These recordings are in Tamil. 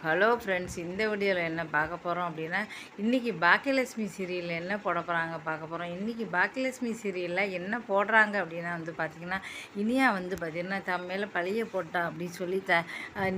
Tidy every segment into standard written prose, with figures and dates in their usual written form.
ஹலோ ஃப்ரெண்ட்ஸ், இந்த வீடியோவில் என்ன பார்க்க போகிறோம் அப்படின்னா, இன்றைக்கி பாக்கியலட்சுமி சீரியலில் என்ன போட போகிறாங்க பார்க்க போகிறோம். இன்றைக்கி பாக்கியலட்சுமி சீரியலில் என்ன போடுறாங்க அப்படின்னா பார்த்திங்கன்னா, இனியா பார்த்திங்கன்னா தம் மேலே பழிய போட்டா அப்படின்னு சொல்லி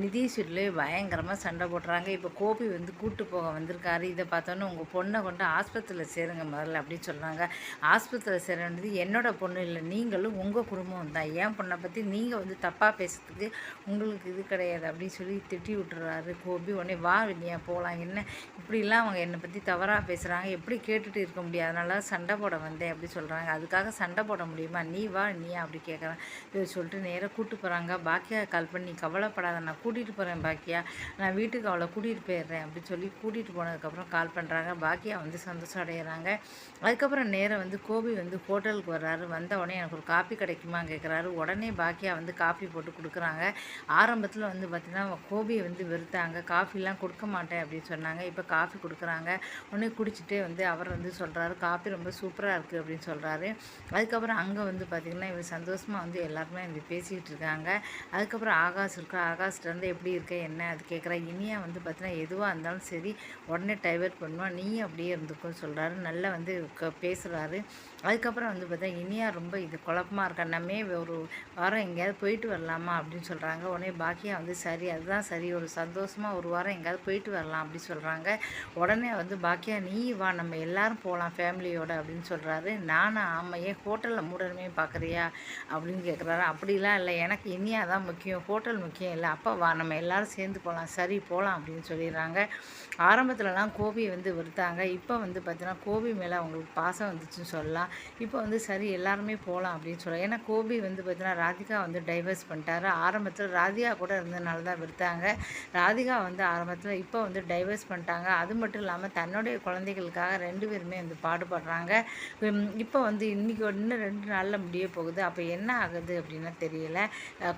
நிதிஷ் வீட்லேயே பயங்கரமாக சண்டை போடுறாங்க. இப்போ கோபி கூட்டு போக வந்திருக்காரு. இதை பார்த்தோன்னே உங்கள் பொண்ணை கொண்டு ஆஸ்பத்திரியில் சேருங்க முதல்ல அப்படின்னு சொல்கிறாங்க. ஆஸ்பத்திரியில் சேர வேண்டியது என்னோட பொண்ணு இல்லை, நீங்களும் உங்கள் குடும்பம் தான். என் பொண்ணை பற்றி நீங்கள் தப்பாக பேசுறதுக்கு உங்களுக்கு இது கிடையாது அப்படின்னு சொல்லி திட்டி விட்டுறாரு கோபி. உடனே வா வினியா போகலாம், என்ன இப்படிலாம் அவங்க என்னை பற்றி தவறாக பேசுகிறாங்க, எப்படி கேட்டுட்டு இருக்க முடியாது, அதனால சண்டை போட வந்தேன் அப்படி சொல்கிறாங்க. அதுக்காக சண்டை போட முடியுமா, நீ வா நீயா அப்படி கேட்குறேன். இது சொல்லிட்டு நேராக கூப்பிட்டு போகிறாங்க. பாக்கியா கால் பண்ணி கவலைப்படாத, நான் கூட்டிகிட்டு போகிறேன் பாக்கியா, நான் வீட்டுக்கு அவளை கூட்டிகிட்டு போயிடுறேன் அப்படின்னு சொல்லி கூட்டிகிட்டு போனதுக்கப்புறம் கால் பண்ணுறாங்க. பாக்கியா சந்தோஷம் அடைகிறாங்க. அதுக்கப்புறம் நேராக கோபி ஹோட்டலுக்கு வர்றாரு. வந்த உடனே எனக்கு ஒரு காப்பி கிடைக்குமா கேட்குறாரு. உடனே பாக்கியா காப்பி போட்டு கொடுக்குறாங்க. ஆரம்பத்தில் பார்த்திங்கன்னா கோபியை வெறுத்தாங்க, காஃபிலாம் கொடுக்க மாட்டேன் அப்படின்னு சொன்னாங்க. இப்போ காஃபி கொடுக்குறாங்க. உடனே குடிச்சிட்டே அவர் சொல்கிறாரு, காஃபி ரொம்ப சூப்பராக இருக்குது அப்படின்னு சொல்கிறாரு. அதுக்கப்புறம் அங்கே பார்த்திங்கன்னா இவர் சந்தோஷமாக எல்லாருமே பேசிக்கிட்டு இருக்காங்க. அதுக்கப்புறம் ஆகாஷ் இருக்கா, ஆகாஷ்லேருந்து எப்படி இருக்க என்ன அது கேட்குறா. இனியா பார்த்திங்கன்னா எதுவாக இருந்தாலும் சரி உடனே டைவர்ட் பண்ணுவான், நீ அப்படியே இருந்துக்குன்னு சொல்கிறாரு. நல்லா பேசுகிறாரு. அதுக்கப்புறம் பார்த்தா இனியா ரொம்ப இது குழப்பமாக இருக்கா, நம்ம ஒரு வாரம் எங்கேயாவது போயிட்டு வரலாமா அப்படின்னு சொல்கிறாங்க. உடனே பாக்கியா சரி அதுதான் சரி, ஒரு சந்தோஷமாக ஒரு வாரம் எங்கேயாவது போயிட்டு வரலாம் அப்படி சொல்கிறாங்க. உடனே பாக்கியா நீ வா நம்ம எல்லோரும் போகலாம் ஃபேமிலியோடு அப்படின்னு சொல்கிறாரு. நானும் ஆமாம், ஏன் ஹோட்டலில் மூடணுமே பார்க்குறியா அப்படின்னு கேட்குறாரு. அப்படிலாம் இல்லை, எனக்கு இனியா தான் முக்கியம், ஹோட்டல் முக்கியம் இல்லை, அப்போ வா நம்ம எல்லோரும் சேர்ந்து போகலாம், சரி போகலாம் அப்படின்னு சொல்லிடுறாங்க. ஆரம்பத்துலலாம் கோபியை வெறுத்தாங்க. இப்போ பார்த்தீங்கன்னா கோபி மேலே அவங்களுக்கு பாசம் வந்துச்சுன்னு சொல்லலாம். இப்போ சரி எல்லாருமே போகலாம் அப்படின்னு சொல்லலாம். ஏன்னா கோபி பார்த்தீங்கன்னா ராதிகா டைவர்ஸ் பண்ணிட்டாரு. ஆரம்பத்தில் ராதிகா கூட இருந்ததுனால தான் வெறுத்தாங்க. ராதிகா ஆரம்பத்தில் இப்போ டைவர்ஸ் பண்ணிட்டாங்க. அது மட்டும் இல்லாமல் தன்னுடைய குழந்தைகளுக்காக 2 பேருமே பாடுபடுறாங்க. இப்போ இன்றைக்கி இன்னும் 2 நாளில் முடிய போகுது. அப்போ என்ன ஆகுது அப்படின்னா தெரியல.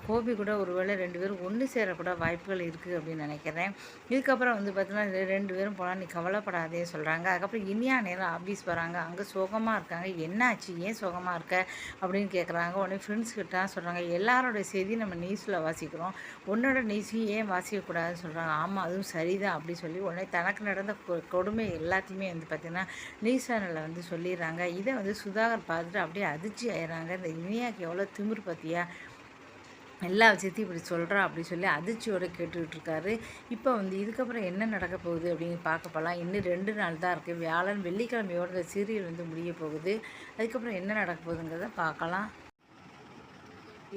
கோபி கூட ஒருவேளை 2 பேரும் ஒன்று சேரக்கூட வாய்ப்புகள் இருக்குது அப்படின்னு நினைக்கிறேன். இதுக்கப்புறம் பார்த்தீங்கன்னா 2 பேரும் போகலாம், நீ கவலைப்படாதே சொல்கிறாங்க. அதுக்கப்புறம் இனியா நேரம் ஆஃபீஸ் போகிறாங்க. அங்கே சோகமாக இருக்காங்க. என்னாச்சு, ஏன் சோகமாக இருக்க அப்படின்னு கேட்குறாங்க. உடனே ஃப்ரெண்ட்ஸ் கிட்ட சொல்கிறாங்க, எல்லாரோட செய்தி நம்ம நியூஸில் வாசிக்கிறோம், உன்னோட நியூஸையும் ஏன் வாசிக்கக்கூடாதுன்னு சொல்கிறாங்க. ஆமாம் அதுவும் சரிதான் அப்படி சொல்லி உடனே தனக்கு நடந்த கொடுமை எல்லாத்தையுமே பார்த்திங்கன்னா நியூஸ் சேனலில் சொல்லிடுறாங்க. இதை சுதாகர் பார்த்துட்டு அப்படியே அதிர்ச்சி ஆயிடுறாங்க. இந்த இனியாவுக்கு எவ்வளோ திமிர் பார்த்தியா, எல்லா விஷயத்தையும் இப்படி சொல்கிறா அப்படி சொல்லி அதிர்ச்சியோடு கேட்டுக்கிட்டு இருக்காரு. இப்போ இதுக்கப்புறம் என்ன நடக்க போகுது அப்படின்னு பார்க்க போகலாம். இன்னும் 2 நாள் தான் இருக்குது. வியாழன் வெள்ளிக்கிழமையோட இந்த சீரியல் முடிய போகுது. அதுக்கப்புறம் என்ன நடக்க போகுதுங்கிறத பார்க்கலாம்.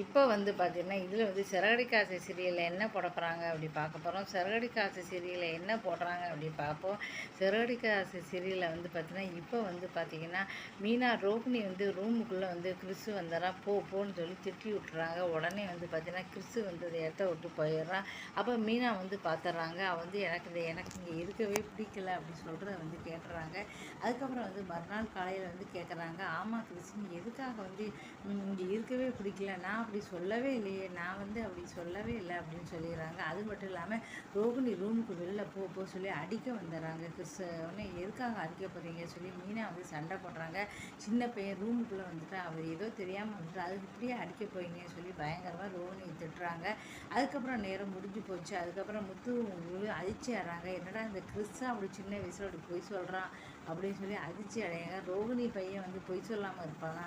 இப்போ பார்த்திங்கன்னா இதில் சிறகடிக்க ஆசை சீரியலில் என்ன போட போகிறாங்க அப்படி பார்க்க போகிறோம். சிறகடிக்க ஆசை சீரியலில் என்ன போடுறாங்க அப்படி பார்ப்போம். சிறகடிக்க ஆசை சீரியலில் பார்த்திங்கன்னா இப்போ பார்த்திங்கன்னா மீனா ரோகிணி ரூமுக்குள்ளே கிறிஸு வந்தாரா போன்னு சொல்லி திட்டி விட்டுறாங்க. உடனே பார்த்திங்கன்னா கிறிஸு அதை இடத்த விட்டு போயிடுறான். அப்போ மீனா பார்த்துட்றாங்க. எனக்கு இங்கே இருக்கவே பிடிக்கல அப்படி சொல்கிறத கேட்டுறாங்க. அதுக்கப்புறம் மறுநாள் காலையில் கேட்குறாங்க, ஆமாம் கிறிஸ் நீ எதுக்காக இங்கே இருக்கவே பிடிக்கல, நான் அப்படி சொல்லவே இல்லையே, நான் அப்படி சொல்லவே இல்லை அப்படின்னு சொல்லிடுறாங்க. அது மட்டும் இல்லாமல் ரோகிணி ரூமுக்கு வெளில போ சொல்லி அடிக்க வந்துடுறாங்க. கிறிஸ் உடனே எதுக்காக அடிக்க போகிறீங்க சொல்லி மீனா சண்டை போடுறாங்க. சின்ன பையன் ரூமுக்குள்ளே அவர் ஏதோ தெரியாமல் அதுக்கு இப்படியே அடிக்க போயிங்கன்னு சொல்லி பயங்கரமாக ரோகிணி திட்டுறாங்க. அதுக்கப்புறம் நேரம் முடிஞ்சு போச்சு. அதுக்கப்புறம் முத்து அதிர்ச்சி ஆடுறாங்க. என்னடா இந்த கிறிஸ்ஸா அப்படி சின்ன வயசில் அப்படி பொய் சொல்கிறான் அப்படின்னு சொல்லி அதிர்ச்சி அடையாங்க. ரோகிணி பையன் பொய் சொல்லாமல் இருப்பானா.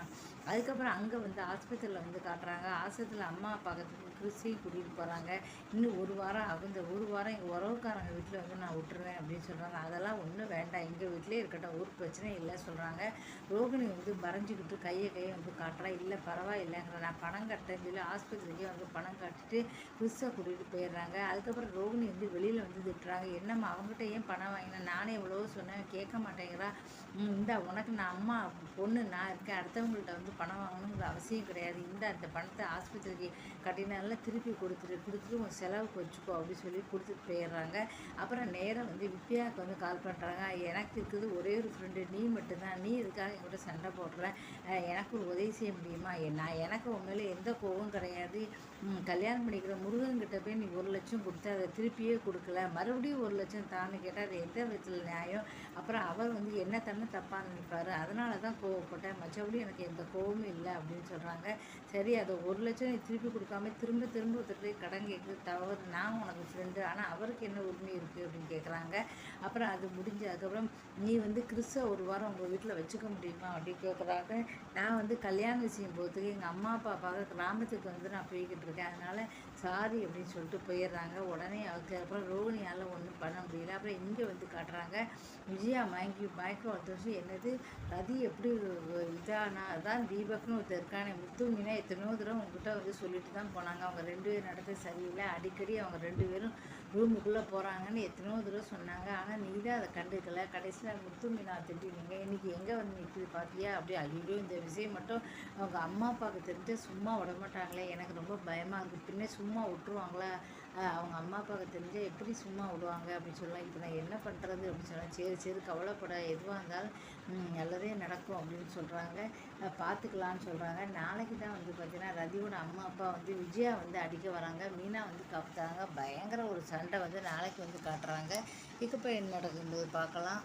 அதுக்கப்புறம் அங்கே ஆஸ்பத்திரியில் காட்டுறாங்க. ஆஸ்பத்திரியில் அம்மா பார்க்கறதுக்கு கிறிஸ்டையும் கூட்டிகிட்டு போகிறாங்க. இன்னும் 1 வாரம் ஆகும், இந்த 1 வாரம் எங்கள் உறவுக்காரங்க வீட்டில் நான் விட்டுருவேன் அப்படின்னு சொல்கிறாங்க. அதெல்லாம் ஒன்றும் வேண்டாம், எங்கள் வீட்டிலே இருக்கட்டும், ஒரு பிரச்சனையும் இல்லை சொல்கிறாங்க. ரோகிணி மறைஞ்சிக்கிட்டு கையை காட்டுறா. இல்லை பரவாயில்லைங்கிற, நான் பணம் கட்டேன்னு சொல்லி ஆஸ்பத்திரிக்கே பணம் கட்டிட்டு கிறிஸ்தை கூட்டிகிட்டு போயிடுறாங்க. அதுக்கப்புறம் ரோகிணி வெளியில் திட்டுறாங்க. என்னம்மா அவங்ககிட்ட ஏன் பணம் வாங்கினேன், நானே எவ்வளோ சொன்னேன் கேட்க மாட்டேங்கிறா, இந்த உனக்கு நான் அம்மா பொண்ணு நான் இருக்கேன், அடுத்தவங்கள்ட்ட பணம் வாங்கணுங்கிற அவசியம் கிடையாது, அந்த பணத்தை ஆஸ்பத்திரிக்கு கட்டினால திருப்பி கொடுத்துட்டு உன் செலவுக்கு வச்சுக்கோ அப்படின்னு சொல்லி கொடுத்துட்டு போயிடுறாங்க. அப்புறம் நேராக வித்யாவுக்கு கால் பண்ணுறாங்க. எனக்கு இருக்குது ஒரே ஒரு ஃப்ரெண்டு, நீ மட்டும்தான், நீ இதுக்காக என்கிட்ட சண்டை போடுற, எனக்கு ஒரு உதவி செய்ய முடியுமா, எனக்கு உன் மேலே எந்த கோபம் கிடையாது, கல்யாணம் பண்ணிக்கிற முருகன்கிட்ட போய் நீ 1,00,000 கொடுத்து அதை திருப்பியே கொடுக்கல, மறுபடியும் 1,00,000 தான்னு கேட்டால் அது எந்த விதத்தில் நியாயம்? அப்புறம் அவர் வந்து என்ன தானே தப்பாக நினைப்பார், அதனால தான் கோவப்பட்டேன், மற்றபடி எனக்கு எந்த கோவமும் இல்லை அப்படின்னு சொல்கிறாங்க. சரி, அதை 1,00,000 நீ திருப்பி கொடுக்காம திரும்ப திரும்ப ஒருத்தர் கடன் கேட்குறது தவறு, நான் உனக்கு ஃப்ரெண்டு, ஆனால் அவருக்கு என்ன உரிமை இருக்குது அப்படின்னு கேட்குறாங்க. அப்புறம் அது முடிஞ்ச அதுக்கப்புறம் நீ வந்து கிறிஸ்துவ ஒரு வாரம் உங்கள் வீட்டில் வச்சுக்க முடியுமா அப்படின்னு கேட்குறாங்க. நான் வந்து கல்யாண விஷயம் போகிறதுக்கு எங்கள் அம்மா அப்பா பார்க்க கிராமத்துக்கு வந்து நான் போய்கிட்டு இருக்கேன், அதனால் சாரி அப்படின்னு சொல்லிட்டு போயிடுறாங்க. உடனே அதுக்கப்புறம் ரோகிணியால் ஒன்றும் பண்ண முடியல. அப்புறம் இங்கே வந்து காட்டுறாங்க விஜயா மயக்க ஒருத்தர் என்னது ரதி எப்படி இதானா அதான் தீபக்னு ஒருத்தர் இருக்கானே முத்து மீனா எத்தனையோ தூரம் உங்ககிட்ட வந்து சொல்லிட்டு தான் போனாங்க, அவங்க 2 பேர் நடத்த சரியில்லை, அடிக்கடி அவங்க 2 பேரும் ரூமுக்குள்ளே போகிறாங்கன்னு எத்தனையோ தூரம் சொன்னாங்க, ஆனால் நீ தான் அதை கண்டுக்கலை. கடைசியில் முத்து மீனா திட்டினீங்க, இன்றைக்கி எங்கே வந்து நிற்குது பார்த்தியா அப்படி. ஐயோ, இந்த விஷயம் மட்டும் அவங்க அம்மா அப்பாவுக்கு தெரிஞ்சு சும்மா விடமாட்டாங்களே, எனக்கு ரொம்ப பயமாக இருக்குது, பின்னே சும்மா விட்டுருவாங்களா, அவங்க அம்மா அப்பாவுக்கு தெரிஞ்சால் எப்படி சும்மா விடுவாங்க அப்படின்னு சொல்லலாம். இப்போ நான் என்ன பண்ணுறது அப்படின்னு சொல்லலாம். சரி சரி கவலைப்பட, எதுவாக இருந்தாலும் நல்லதே நடக்கும் அப்படின்னு சொல்கிறாங்க. பார்த்துக்கலான்னு சொல்கிறாங்க. நாளைக்கு தான் வந்து பார்த்திங்கன்னா ரதியோட அம்மா அப்பா வந்து விஜயா வந்து அடிக்க வராங்க, மீனா வந்து கப்புத்தாங்க. பயங்கர ஒரு சண்டை வந்து நாளைக்கு வந்து காட்டுறாங்க. இதுக்கு இப்போ என்ன நடக்கும்போது பார்க்கலாம்.